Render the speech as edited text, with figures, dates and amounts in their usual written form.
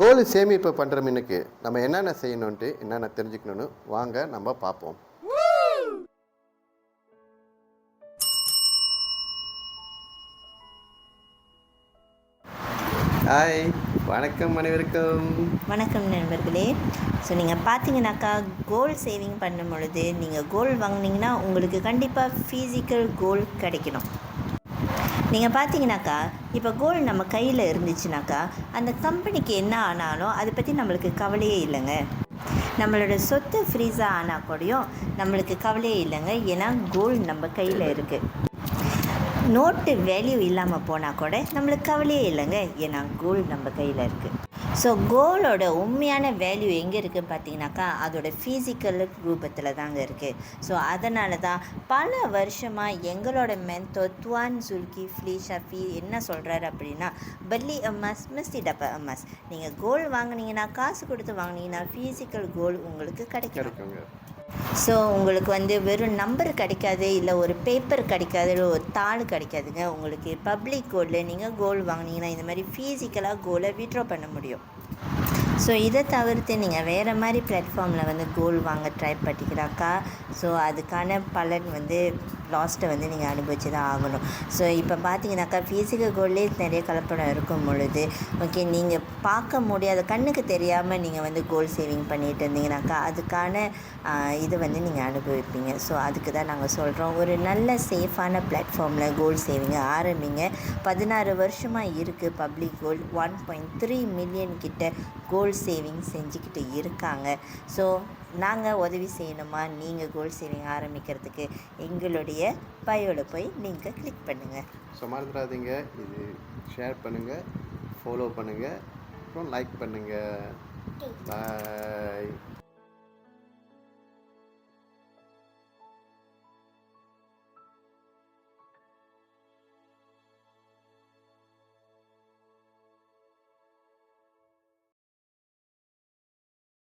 கோல் சேமிப்பு பண்ணுற மின்னுக்கு நம்ம என்னென்ன செய்யணுன்ட்டு என்னென்ன தெரிஞ்சுக்கணுன்னு வாங்க நம்ம பார்ப்போம். ஹாய், வணக்கம் அனைவருக்கும். வணக்கம் நண்பர்களே. ஸோ நீங்கள் பார்த்தீங்கன்னாக்கா கோல்ட் சேவிங் பண்ணும் பொழுது நீங்கள் கோல்டு வாங்கினீங்கன்னா உங்களுக்கு கண்டிப்பாக ஃபிசிக்கல் கோல்டு கிடைக்கணும். நீங்கள் பார்த்தீங்கன்னாக்கா இப்போ கோல்டு நம்ம கையில் இருந்துச்சுனாக்கா அந்த கம்பெனிக்கு என்ன ஆனாலும் அதை பற்றி நம்மளுக்கு கவலையே இல்லைங்க. நம்மளோட சொத்து ஃப்ரீஸாக ஆனால் கூடயும் நம்மளுக்கு கவலையே இல்லைங்க. ஏன்னா கோல்டு நம்ம கையில் இருக்குது. நோட்டு வேல்யூ இல்லாமல் போனால் கூட நம்மளுக்கு கவலையே இல்லைங்க. ஏன்னா கோல்டு நம்ம கையில் இருக்குது. ஸோ கோல்டோட உண்மையான வேல்யூ எங்கே இருக்குதுன்னு பார்த்தீங்கன்னாக்கா அதோட ஃபிசிக்கல் ரூபத்தில் தாங்க இருக்குது. ஸோ அதனால தான் பல வருஷமாக எங்களோட மென்டோர் துவான் ஜுல்கி ஃப்ளி ஷஃபி என்ன சொல்கிறாரு அப்படின்னா, பல்லி அம்மாஸ் மிஸ்டி டப்ப அம்மாஸ், நீங்கள் கோல்டு வாங்கினீங்கன்னா, காசு கொடுத்து வாங்கினீங்கன்னா ஃபிசிக்கல் கோல்டு உங்களுக்கு கிடைக்கும். ஸோ உங்களுக்கு வெறும் நம்பர் கிடைக்காது, இல்லை ஒரு பேப்பர் கிடைக்காது, இல்லை ஒரு தாள் கிடைக்காதுங்க. உங்களுக்கு பப்ளிக் கோல்டில் நீங்கள் கோல்டு வாங்கினீங்கன்னா இந்த மாதிரி ஃபிசிக்கலாக கோல்டை விட்ரா பண்ண முடியும். ஸோ இதை தவிர்த்து நீங்கள் வேறு மாதிரி பிளாட்ஃபார்மில் கோல்டு வாங்க ட்ரை பண்ணிக்கிறாக்கா ஸோ அதுக்கான பலன் லாஸ்ட்டை நீங்கள் அனுபவிச்சு தான் ஆகணும். ஸோ இப்போ பார்த்தீங்கன்னாக்கா ஃபிசிக்கல் கோல்ட்லேயே நிறைய கலப்படம் இருக்கும் பொழுது ஓகே, நீங்கள் பார்க்க முடியாத கண்ணுக்கு தெரியாமல் நீங்கள் கோல்டு சேவிங் பண்ணிகிட்டு இருந்தீங்கன்னாக்கா அதுக்கான இது நீங்கள் அனுபவிப்பீங்க. ஸோ அதுக்கு தான் நாங்கள் சொல்கிறோம், ஒரு நல்ல சேஃபான பிளாட்ஃபார்மில் கோல்டு சேவிங்கை ஆரம்பிங்க. 16 வருஷமாக இருக்குது பப்ளிக் கோல்டு. 1.3 மில்லியன் கிட்ட கோல்டு சேவிங் செஞ்சுக்கிட்டு இருக்காங்க. ஸோ நாங்கள் உதவி செய்யணுமா? நீங்கள் கோல்டு சேவிங் ஆரம்பிக்கிறதுக்கு எங்களுடைய பயோவில் போய் நீங்கள் கிளிக் பண்ணுங்கள். ஸோ மறந்துடாதீங்க, இது ஷேர் பண்ணுங்கள், ஃபாலோ பண்ணுங்கள், அப்புறம் லைக் பண்ணுங்கள். பாய்.